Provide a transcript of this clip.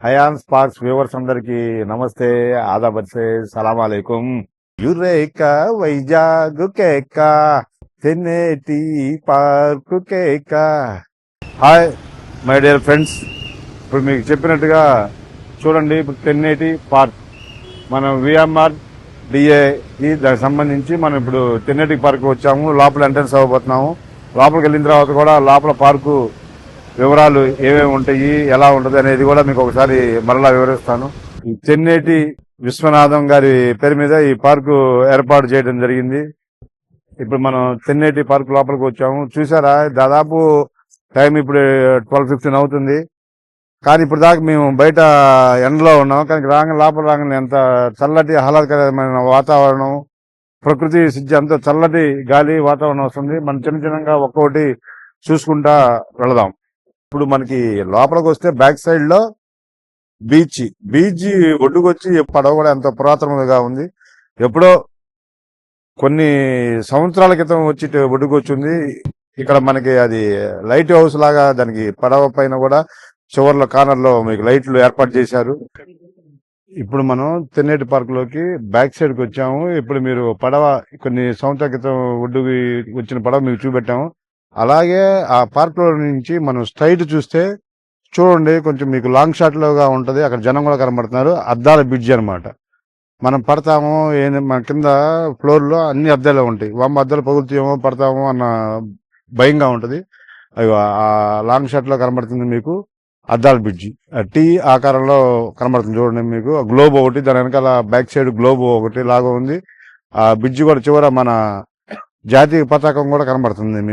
Hayan sparks viewers అందరికి నమస్తే, ఆదాబర్సే, సలాం అలైకుం. యురేకా వైజాగ్ కేక, తెన్నేటి పార్కు కేక. హాయ్ మై డియర్ ఫ్రెండ్స్, ఇప్పుడు మీకు చెప్పినట్టుగా చూడండి, ఇప్పుడు తెన్నేటి పార్క్ మనం విఎంఆర్ డిఏకి దానికి సంబంధించి మనం ఇప్పుడు తెన్నేటి పార్క్ వచ్చాము. లోపల ఎంట్రన్స్ అవ్వబోతున్నాము. లోపలికి వెళ్ళిన తర్వాత కూడా లోపల పార్కు వివరాలు ఏమేమి ఉంటాయి, ఎలా ఉంటుంది అనేది కూడా మీకు ఒకసారి మరలా వివరిస్తాను. ఈ తెన్నేటి విశ్వనాథం గారి పేరు మీద ఈ పార్కు ఏర్పాటు చేయడం జరిగింది. ఇప్పుడు మనం తెన్నేటి పార్క్ లోపలికి వచ్చాము. చూసారా, దాదాపు టైం ఇప్పుడు 12:15 అవుతుంది. కానీ ఇప్పుడు దాకా మేము బయట ఎండలో ఉన్నాం. కానీ లోపల రాగానే ఎంత చల్లటి ఆహ్లాదకరమైన వాతావరణం, ప్రకృతి సిద్ధి, అంత చల్లటి గాలి వాతావరణం వస్తుంది. మనం చిన్నగా ఒక్కొక్కటి చూసుకుంటా వెళదాం. ఇప్పుడు మనకి లోపలికి వస్తే బ్యాక్ సైడ్ లో బీచ్ ఒడ్డుకొచ్చి పడవ కూడా ఎంతో పురాతనముగా ఉంది. ఎప్పుడో కొన్ని సంవత్సరాల క్రితం వచ్చి ఒడ్డుకొచ్చింది. ఇక్కడ మనకి అది లైట్ హౌస్ లాగా, దానికి పడవ పైన కూడా చివర్లో కార్నర్ లో మీకు లైట్లు ఏర్పాటు చేశారు. ఇప్పుడు మనం తెన్నేటి పార్క్ లోకి బ్యాక్ సైడ్ కి వచ్చాము. ఇప్పుడు మీరు పడవ కొన్ని సంవత్సరాల క్రితం ఒడ్డుకి వచ్చిన పడవ మీకు చూపెట్టాము. అలాగే ఆ పార్క్ లో నుంచి మనం స్ట్రైట్ చూస్తే చూడండి, కొంచెం మీకు లాంగ్ షాట్ లోగా ఉంటది. అక్కడ జనం కూడా కనబడుతున్నారు. అద్దాల బ్రిడ్జ్ అన్నమాట. మనం పడతాము, మన కింద ఫ్లోర్ లో అన్ని అద్దాలే ఉంటాయి. అద్దాలు పగులుతాయేమో, పడతామో అన్న భయంగా ఉంటది. అయ్యో, ఆ లాంగ్ షాట్ లో కనబడుతుంది మీకు అద్దాల బ్రిడ్జి. టీ ఆకారంలో కనబడుతుంది చూడండి. మీకు గ్లోబ్ ఒకటి, దాని వెనకాల బ్యాక్ సైడ్ గ్లోబ్ ఒకటి లాగా ఉంది. ఆ బ్రిడ్జి కూడా చివర మన జాతీయ పతాకం కూడా కనబడుతుంది మీకు.